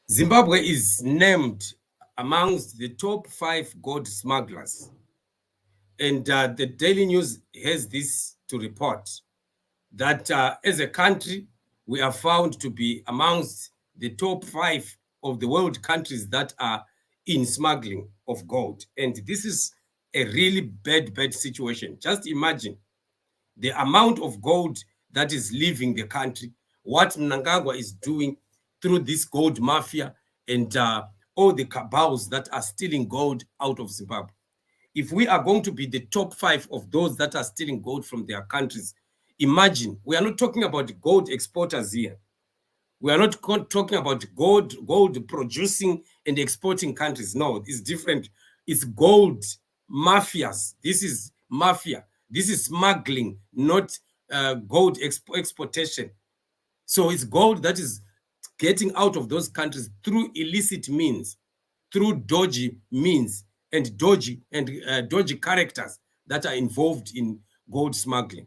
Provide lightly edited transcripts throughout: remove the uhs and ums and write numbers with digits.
Zimbabwe is named amongst the top 5 gold smugglers. And the Daily News has this to report, that as a country, we are found to be amongst the top 5 of the world countries that are in smuggling of gold. And this is a really bad situation. Just imagine the amount of gold that is leaving the country, what Mnangagwa is doing through this gold mafia, and all the cabals that are stealing gold out of Zimbabwe. If we are going to be the top 5 of those that are stealing gold from their countries, imagine, we are not talking about gold exporters here. We are not talking about gold producing and exporting countries. No, it's different. It's gold mafias. This is mafia. This is smuggling, not gold exportation. So it's gold that is getting out of those countries through illicit means, through dodgy means, and dodgy characters that are involved in gold smuggling.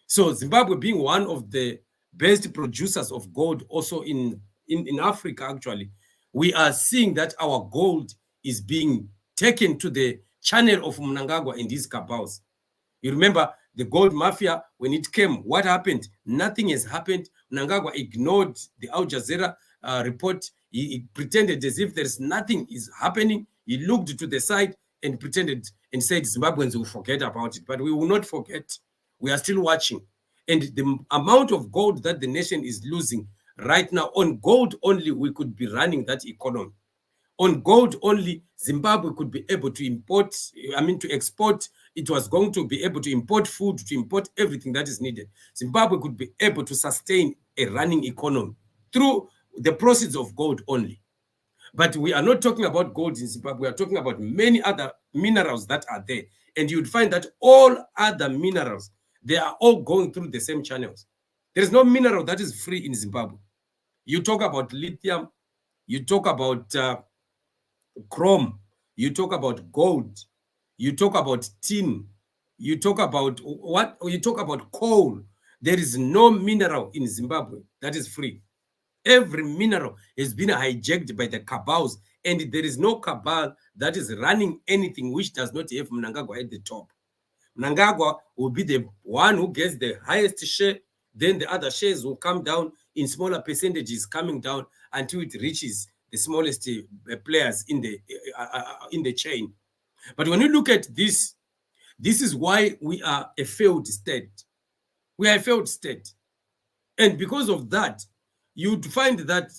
So Zimbabwe, being one of the best producers of gold also in Africa, actually, we are seeing that our gold is being taken to the channel of Mnangagwa and his cabals. You remember the gold mafia, when it came, what happened? Nothing has happened. Mnangagwa ignored the Al Jazeera report. He pretended as if there's nothing is happening. He looked to the side and pretended and said Zimbabweans will forget about it. But we will not forget. We are still watching. And the amount of gold that the nation is losing right now, on gold only, we could be running that economy. On gold only, Zimbabwe could be able to import, to export. It was going to be able to import food, to import everything that is needed. Zimbabwe could be able to sustain a running economy through the proceeds of gold only. But we are not talking about gold in Zimbabwe. We are talking about many other minerals that are there. And you'd find that all other minerals, they are all going through the same channels. There is no mineral that is free in Zimbabwe. You talk about lithium, you talk about chrome, you talk about gold, you talk about tin, you talk about what? You talk about coal. There is no mineral in Zimbabwe that is free. Every mineral has been hijacked by the cabals, and there is no cabal that is running anything which does not have Mnangagwa at the top. Mnangagwa will be the one who gets the highest share, then the other shares will come down in smaller percentages, coming down until it reaches the smallest players in the chain. But when you look at this, this is why we are a failed state. We are a failed state. And because of that, you'd find that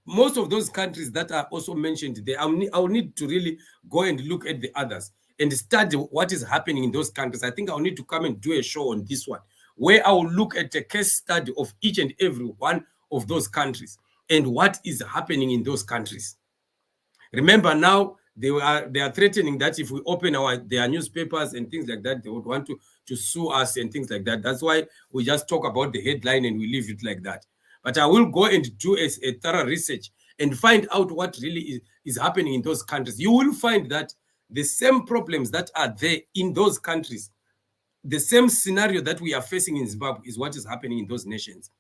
most of those countries that are also mentioned there, I'll need to really go and look at the others and study what is happening in those countries. I think I'll need to come and do a show on this one, where I will look at a case study of each and every one of those countries and what is happening in those countries. Remember now, they are threatening that if we open their newspapers and things like that, they would want to sue us and things like that. That's why we just talk about the headline and we leave it like that. But I will go and do a thorough research and find out what really is happening in those countries. You will find that the same problems that are there in those countries, the same scenario that we are facing in Zimbabwe is what is happening in those nations.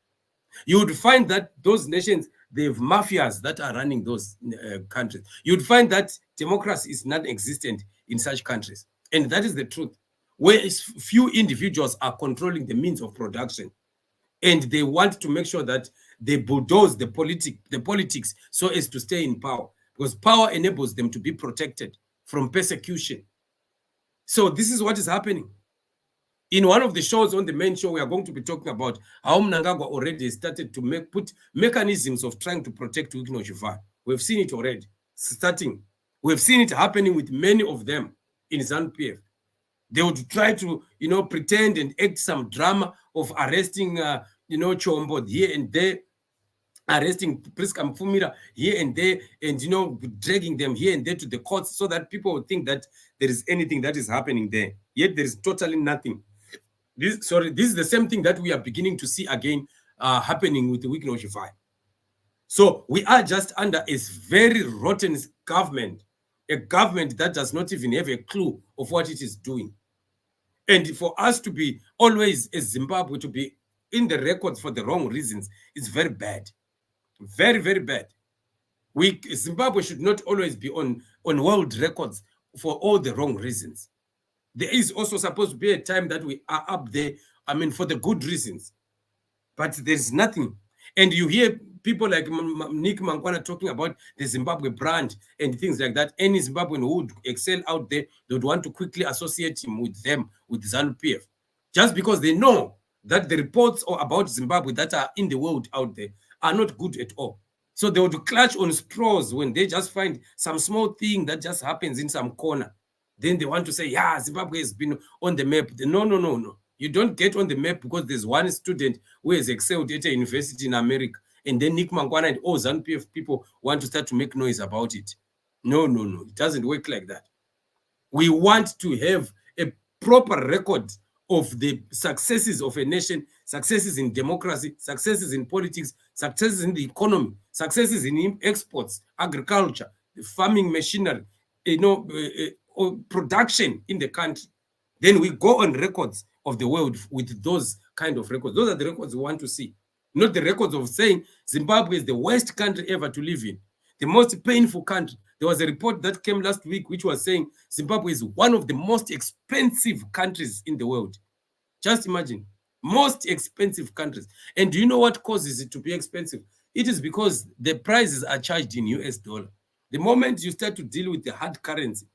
You would find that those nations, they have mafias that are running those countries. You'd find that democracy is not existent in such countries. And that is the truth, where few individuals are controlling the means of production. And they want to make sure that they bulldoze the politics so as to stay in power, because power enables them to be protected from persecution. So this is what is happening. In one of the shows on the main show, we are going to be talking about how Mnangagwa already started to put mechanisms of trying to protect Wikino. We've seen it already starting. We've seen it happening with many of them in ZANU-PF. They would try to, pretend and act some drama of arresting, Chombo here and there, arresting Priska Mfumira here and there, and, dragging them here and there to the courts so that people would think that there is anything that is happening there. Yet there is totally nothing. This is the same thing that we are beginning to see again happening with the Wikino. So we are just under a very rotten government, a government that does not even have a clue of what it is doing. And for us to be always, as Zimbabwe, to be in the records for the wrong reasons, is very bad. Very, very bad. Zimbabwe should not always be on world records for all the wrong reasons. There is also supposed to be a time that we are up there, I mean, for the good reasons. But there's nothing. And you hear people like Nick Mangwana talking about the Zimbabwe brand and things like that. Any Zimbabwean who would excel out there, they would want to quickly associate him with them, with ZANU-PF, just because they know that the reports about Zimbabwe that are in the world out there are not good at all. So they would clutch on straws when they just find some small thing that just happens in some corner. Then they want to say, yeah, Zimbabwe has been on the map. No. You don't get on the map because there's one student who has excelled at a university in America. And then Nick Mangwana and all ZANU-PF people want to start to make noise about it. No. It doesn't work like that. We want to have a proper record of the successes of a nation, successes in democracy, successes in politics, successes in the economy, successes in exports, agriculture, farming machinery, production in the country. Then we go on records of the world with those kind of records. Those are the records we want to see, not the records of saying Zimbabwe is the worst country ever to live in, the most painful country. There was a report that came last week which was saying Zimbabwe is one of the most expensive countries in the world. Just imagine, most expensive countries. And do you know what causes it to be expensive? It is because the prices are charged in US dollar. The moment you start to deal with the hard currency,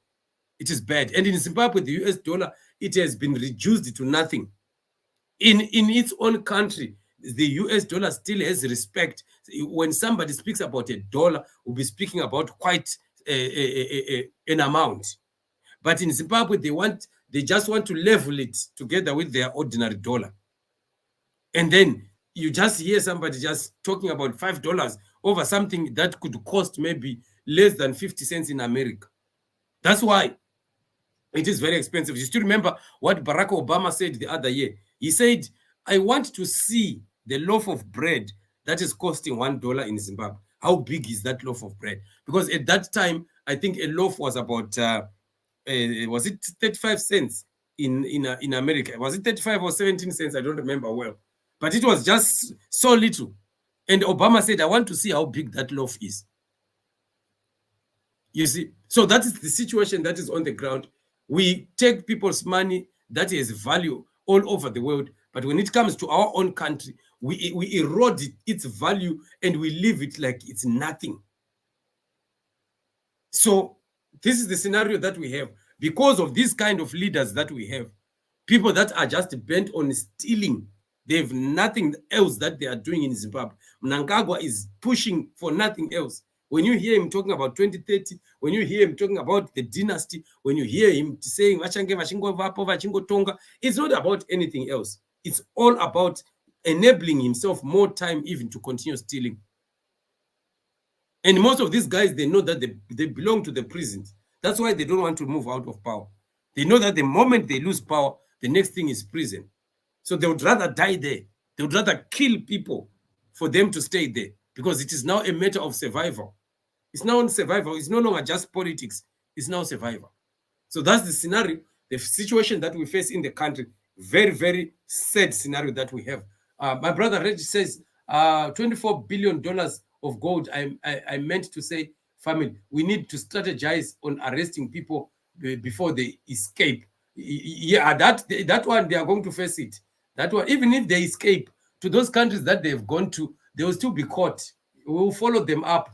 it is bad. And in Zimbabwe, the US dollar, it has been reduced to nothing. In its own country, the US dollar still has respect. When somebody speaks about a dollar, we'll be speaking about quite an amount. But in Zimbabwe, they just want to level it together with their ordinary dollar. And then you just hear somebody just talking about $5 over something that could cost maybe less than 50 cents in America. That's why it is very expensive. You still remember what Barack Obama said the other year? He said, I want to see the loaf of bread that is costing $1 in Zimbabwe. How big is that loaf of bread? Because at that time, I think a loaf was about, was it 35 cents in America? Was it 35 or 17 cents? I don't remember well. But it was just so little. And Obama said, I want to see how big that loaf is. You see, so that is the situation that is on the ground. We take people's money that has value all over the world, but when it comes to our own country, we erode its value and we leave it like it's nothing. So this is the scenario that we have because of these kind of leaders that we have, people that are just bent on stealing. They have nothing else that they are doing in Zimbabwe. Mnangagwa is pushing for nothing else. When you hear him talking about 2030, when you hear him talking about the dynasty, when you hear him saying, it's not about anything else. It's all about enabling himself more time even to continue stealing. And most of these guys, they know that they belong to the prisons. That's why they don't want to move out of power. They know that the moment they lose power, the next thing is prison. So they would rather die there. They would rather kill people for them to stay there because it is now a matter of survival. It's now survival. It's no longer just politics. It's now survival. So that's the scenario, the situation that we face in the country. Very, very sad scenario that we have. My brother Reggie says $24 billion of gold. I meant to say, family, we need to strategize on arresting people before they escape. Yeah, that one, they are going to face it. That one, even if they escape to those countries that they've gone to, they will still be caught. We will follow them up.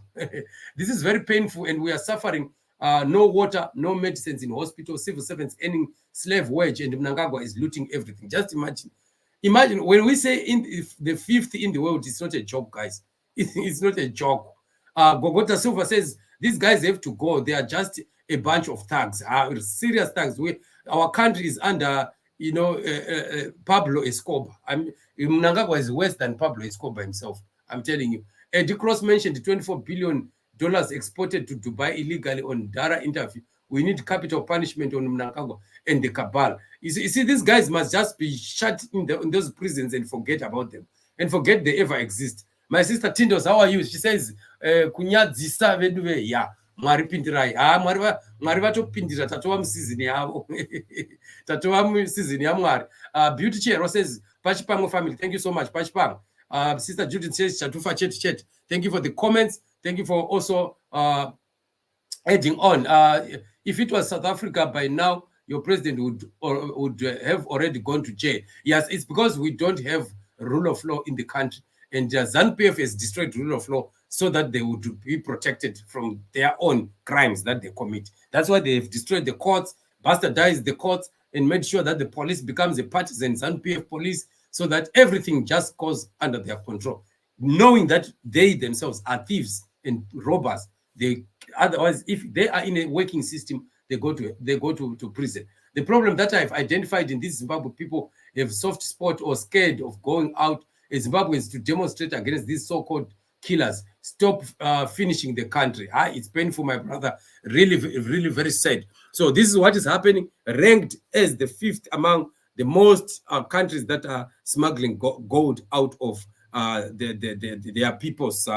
This is very painful, and we are suffering. No water, no medicines in hospitals, civil servants earning slave wage, and Mnangagwa is looting everything. Just imagine. Imagine when we say the fifth in the world, it's not a joke, guys. It's not a joke. Gogota Silva says these guys have to go. They are just a bunch of thugs, serious thugs. Our country is under, Pablo Escobar. Mnangagwa is worse than Pablo Escobar himself. I'm telling you. Eddie Cross mentioned $24 billion exported to Dubai illegally on Dara interview. We need capital punishment on Mnangagwa and the cabal. You see, these guys must just be shut in those prisons and forget about them and forget they ever exist. My sister Tindos, how are you? She says, kunyadzisa vedu ya mwari pindirai. Mwari vatopindira tatova musizini yavo. Tatova musizini yamwari. Beauty Chero says, Pachipang family, thank you so much. Pachipang. Sister Judith says, Chatufa chet. Thank you for the comments. Thank you for also adding on. If it was South Africa by now, your president would have already gone to jail. Yes, it's because we don't have rule of law in the country. And ZANU-PF has destroyed rule of law so that they would be protected from their own crimes that they commit. That's why they've destroyed the courts, bastardized the courts, and made sure that the police becomes a partisan ZANU-PF police so that everything just goes under their control, knowing that they themselves are thieves and robbers. Otherwise, if they are in a working system, they go to prison. The problem that I've identified in these Zimbabwe people have soft spot or scared of going out as Zimbabweans to demonstrate against these so-called killers. Stop finishing the country. It's painful, my brother. Really, really very sad. So this is what is happening. Ranked as the 5th among the most countries that are smuggling gold out of their people's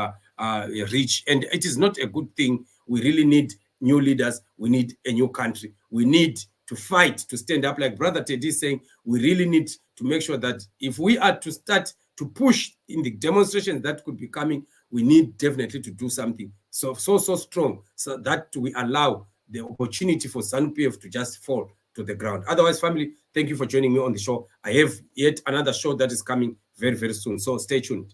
reach. And it is not a good thing. We really need new leaders. We need a new country. We need to fight, to stand up. Like Brother Teddy is saying, we really need to make sure that if we are to start to push in the demonstrations that could be coming, we need definitely to do something so strong so that we allow the opportunity for ZANU-PF to just fall to the ground. Otherwise, family, thank you for joining me on the show. I have yet another show that is coming very, very soon. So stay tuned.